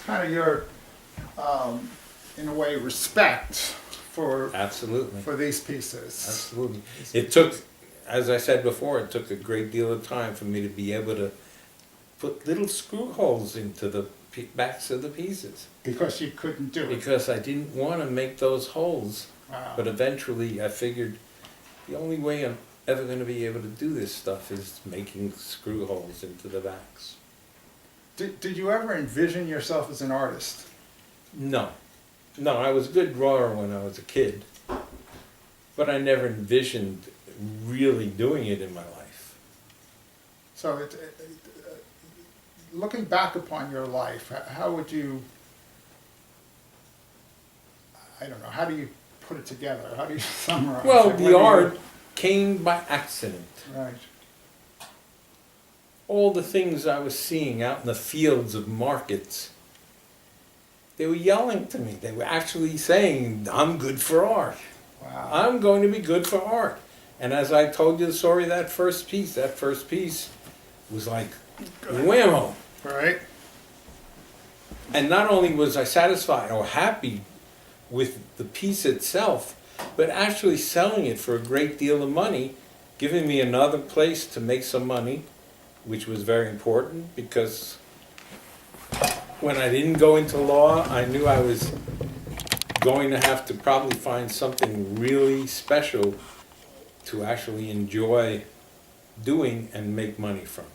Kind of your, in a way, respect for Absolutely. for these pieces. Absolutely. It took, as I said before, it took a great deal of time for me to be able to put little screw holes into the backs of the pieces. Because you couldn't do it. Because I didn't want to make those holes. Wow. But eventually I figured the only way I'm ever going to be able to do this stuff is making screw holes into the backs. Did you ever envision yourself as an artist? No. No, I was a good drawer when I was a kid. But I never envisioned really doing it in my life. So, looking back upon your life, how would you, I don't know, how do you put it together? How do you summarize Well, it? the art came by accident. Right. All the things I was seeing out in the fields of markets, they were yelling to me. They were actually saying, I'm good for art. Wow. I'm going to be good for art. And as I told you the story of that first piece was like whammo. Right. And not only was I satisfied or happy with the piece itself, but actually selling it for a great deal of money, giving me another place to make some money, which was very important because when I didn't go into law, I knew I was going to have to probably find something really special to actually enjoy doing and make money from.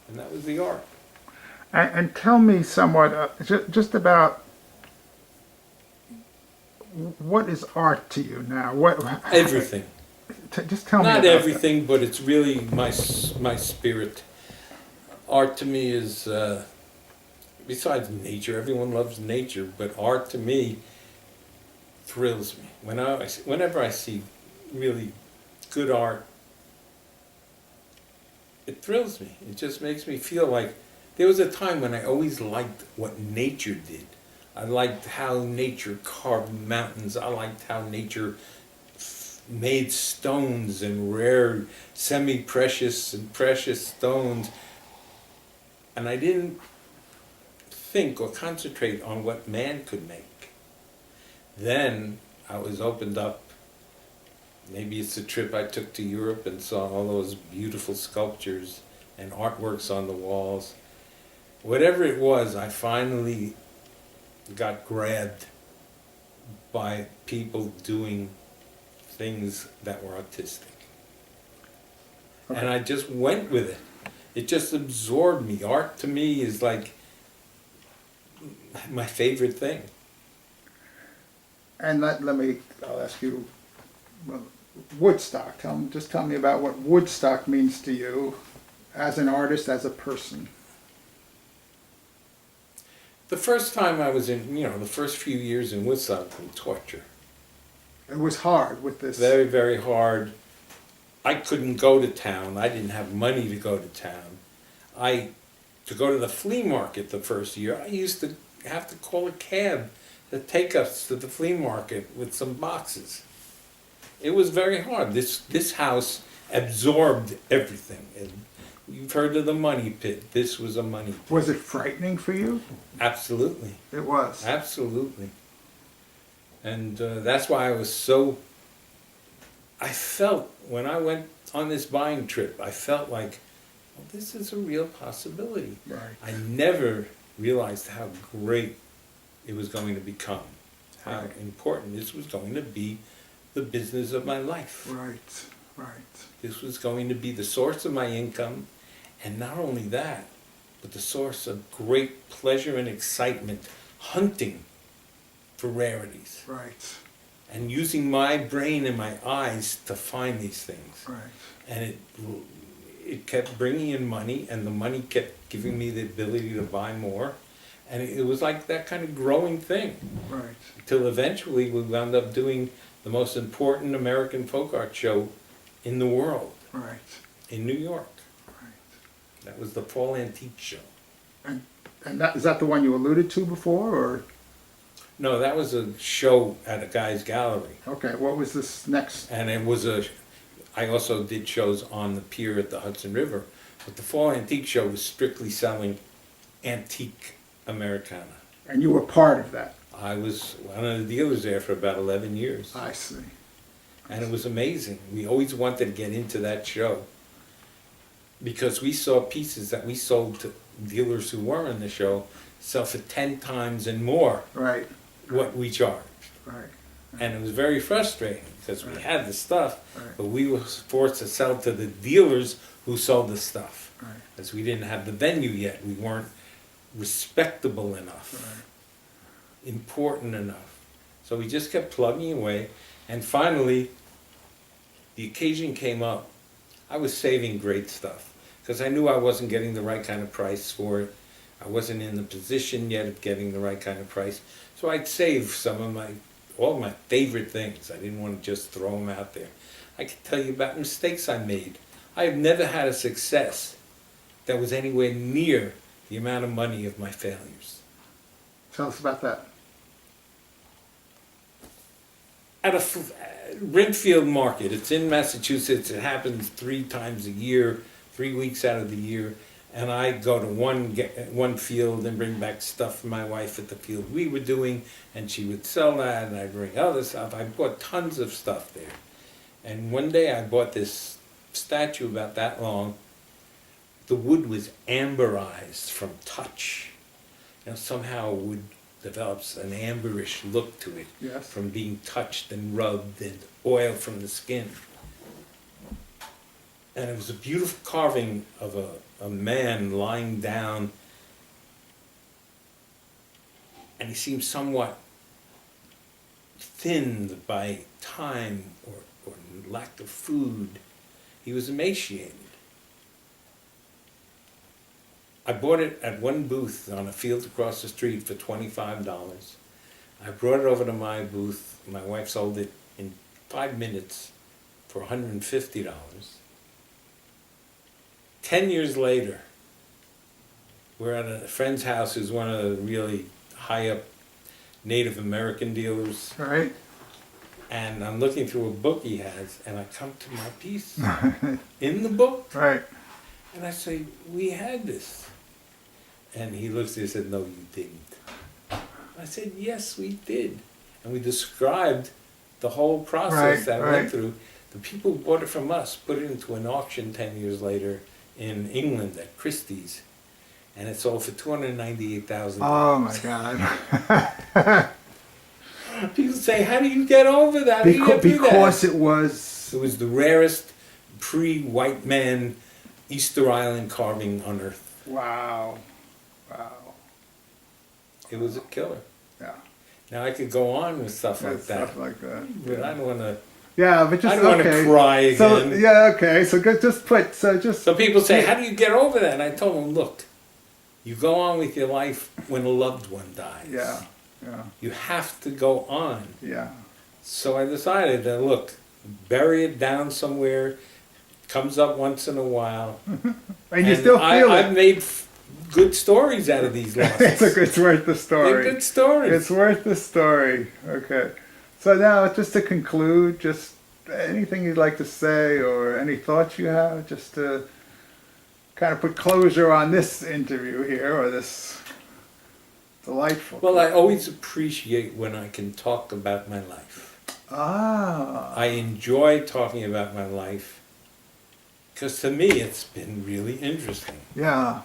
And that was the art. And tell me somewhat, just about, what is art to you now? Everything. Just tell me Not about everything, but it's really my spirit. Art to me is, besides nature, everyone loves nature, but art to me thrills me. Whenever I see really good art, it thrills me. It just makes me feel like there was a time when I always liked what nature did. I liked how nature carved mountains. I liked how nature made stones and rare, semi-precious and precious stones. And I didn't think or concentrate on what man could make. Then I was opened up. Maybe it's the trip I took to Europe and saw all those beautiful sculptures and artworks on the walls. Whatever it was, I finally got grabbed by people doing things that were artistic. Okay. And I just went with it. It just absorbed me. Art to me is like my favorite thing. And I'll ask you, Woodstock. Just tell me about what Woodstock means to you as an artist, as a person. The first time I was in, the first few years in Woodstock was torture. It was hard with this. Very, very hard. I couldn't go to town. I didn't have money to go to town. To go to the flea market the first year, I used to have to call a cab to take us to the flea market with some boxes. It was very hard. This house absorbed everything. And you've heard of the money pit. This was a money pit. Was it frightening for you? Absolutely. It was. Absolutely. And that's why I felt, when I went on this buying trip, I felt like, well, this is a real possibility. Right. I never realized how great it was going to become, how Right. important this was going to be the business of my life. Right, right. This was going to be the source of my income, and not only that, but the source of great pleasure and excitement, hunting for rarities. Right, And using my brain and my eyes to find these things. right. And it kept bringing in money, and the money kept giving me the ability to buy more. And it was like that kind of growing thing. Right. Till eventually we wound up doing the most important American folk art show in the world, Right. in New York. Right. That was the Fall Antique Show. And is that the one you alluded to before, or? No, that was a show at a guy's gallery. Okay, what was this next? And I also did shows on the pier at the Hudson River, but the Fall Antique Show was strictly selling antique Americana. And you were part of that? I was one of the dealers there for about 11 years. I see. And it was amazing. We always wanted to get into that show because we saw pieces that we sold to dealers who were in the show sell for 10 times and more Right. what we charged. Right. And it was very frustrating because we Right. had the stuff, Right. but we were forced to sell to the dealers who sold the stuff. Right. Because we didn't have the venue yet. We weren't respectable enough, Right. important enough. So we just kept plugging away. And finally, the occasion came up. I was saving great stuff because I knew I wasn't getting the right kind of price for it. I wasn't in the position yet of getting the right kind of price. So I'd save some of all my favorite things. I didn't want to just throw them out there. I could tell you about mistakes I made. I have never had a success that was anywhere near the amount of money of my failures. Tell us about that. At a Renfield Market, it's in Massachusetts. It happens 3 times a year, 3 weeks out of the year. And I go to one field and bring back stuff for my wife at the field we were doing, and she would sell that, and I'd bring other stuff. I bought tons of stuff there. And one day I bought this statue about that long. The wood was amberized from touch. You know, somehow wood develops an amberish look to it. Yes. From being touched and rubbed and oil from the skin. And it was a beautiful carving of a man lying down, and he seemed somewhat thinned by time or lack of food. He was emaciated. I bought it at one booth on a field across the street for $25. I brought it over to my booth. My wife sold it in 5 minutes for $150. 10 years later, we're at a friend's house who's one of the really high-up Native American dealers, Right. and I'm looking through a book he has, and I come to my piece in the book, Right. and I say, we had this. And he looks at me and said, no, you didn't. I said, yes, we did. And we described the whole process that I went through. The people who bought it from us put it into an auction 10 years later in England at Christie's, and it sold for $298,000. Oh my God. People say, how do you get over that? How do you get through Because that? it was. It was the rarest pre-white man Easter Island carving on earth. Wow. Wow. It was a killer. Yeah. Now I could go on with stuff like that, Stuff like that. but I don't want to. Yeah, but just I don't want okay. to cry So again. yeah, okay. So just. So people say, how do you get over that? And I told them, look, you go on with your life when a loved one dies. Yeah. Yeah. You have to go on. Yeah. So I decided that, look, bury it down somewhere, comes up once in a while. And you still feel I've it. made good stories out of these losses. It's worth the story. They're good stories. It's worth the story. Okay. So now, just to conclude, just anything you'd like to say or any thoughts you have, just to kind of put closure on this interview here, or this delightful. Well, I always appreciate when I can talk about my life. Ah. I enjoy talking about my life because to me it's been really interesting. Yeah.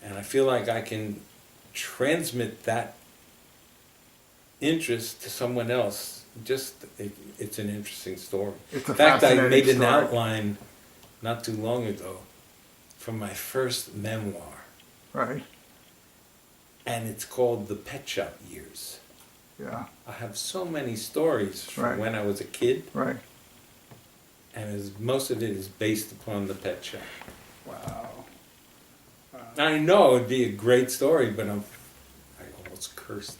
And I feel like I can transmit that interest to someone else. It's an interesting story. It's a In fact, I fascinating made an story. outline not too long ago from my first memoir, Right. and it's called The Pet Shop Years. Yeah. I have so many stories from Right. when I was a kid, Right. and most of it is based upon the pet shop. Wow. I know it'd be a great story, but I almost cursed.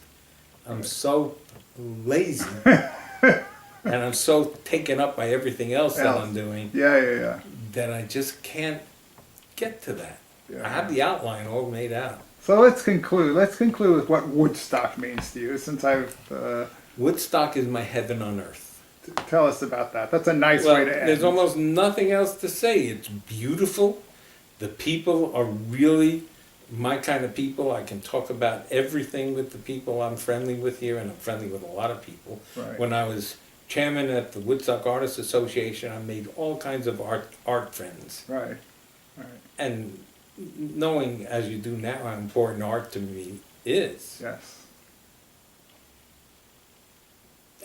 I'm so lazy and I'm so taken up by everything else that I'm doing Yeah. that I just can't get to that. Yeah. I have the outline all made out. So let's conclude. Let's conclude with what Woodstock means to you, since I've Woodstock is my heaven on earth. tell us about that. That's a nice Well, way to end. there's almost nothing else to say. It's beautiful. The people are really my kind of people. I can talk about everything with the people I'm friendly with here, and I'm friendly with a lot of people. Right. When I was chairman at the Woodstock Artists Association, I made all kinds of art friends. Right. And knowing, as you do now, how important art to me is, Yes.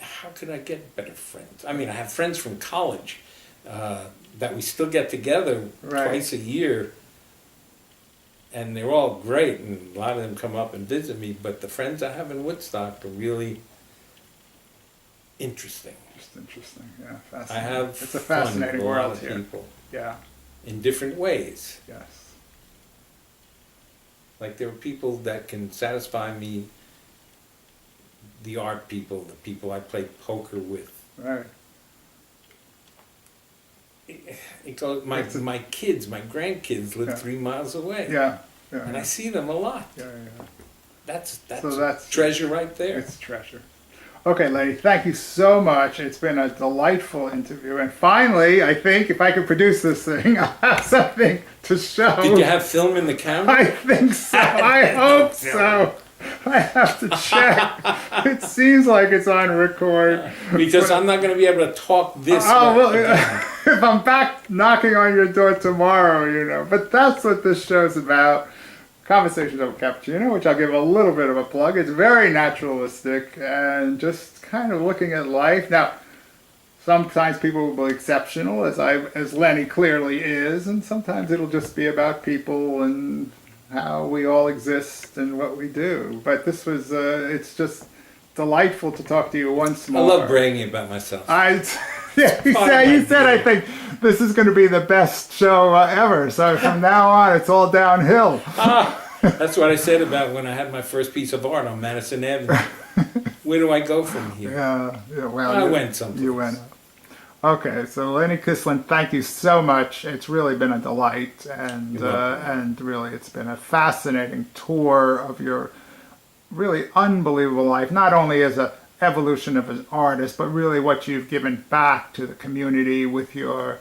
how could I get better friends? I mean, I have friends from college that we still get together Right. twice a year, and they're all great, and a lot of them come up and visit me, but the friends I have in Woodstock are really interesting. Just interesting. Yeah. I Fascinating. have It's a fun fascinating with a lot world of here. people Yeah. in different ways. Yes. Like there are people that can satisfy me, the art people, the people I play poker with. Right. It goes, my kids, my grandkids live Yeah. 3 miles away. Yeah. And I see them a lot. Yeah. That's So that's treasure right there. It's a treasure. Okay, Lenny, thank you so much. It's been a delightful interview. And finally, I think if I can produce this thing, I'll have something to show. Did you have film in the camera? I think so. I hope so. I have to check. It seems like it's on record. Because I'm not going to be able to talk this Oh, way. well, if I'm back knocking on your door tomorrow, you know. But that's what this show's about. Conversations over Cappuccino, which I'll give a little bit of a plug. It's very naturalistic and just kind of looking at life. Now, sometimes people will be exceptional, as Lenny clearly is, and sometimes it'll just be about people and how we all exist and what we do. But this was, it's just delightful to talk to you once I more. love bragging about myself. Yeah, you said I think this is going to be the best show ever. So from now on, it's all downhill. That's what I said about when I had my first piece of art on Madison Avenue. Where do I go from here? Yeah, well, I went someplace. You went. Okay, so Lenny Kislin, thank you so much. It's really been a delight, and really it's been a fascinating tour of your really unbelievable life, not only as a evolution of an artist, but really what you've given back to the community with your,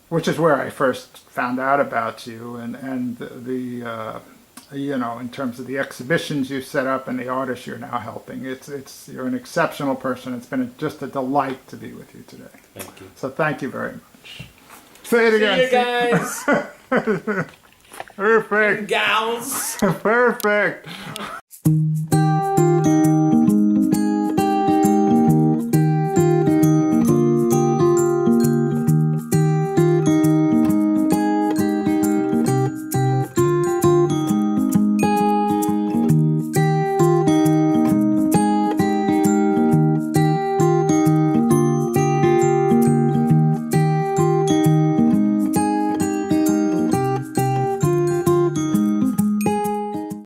which is where I first found out about you, and the you know, in terms of the exhibitions you set up and the artists you're now helping. You're an exceptional person. It's been just a delight to be with you today. Thank you. So thank you very much. Say it again. See you guys. Perfect. Gals. Perfect.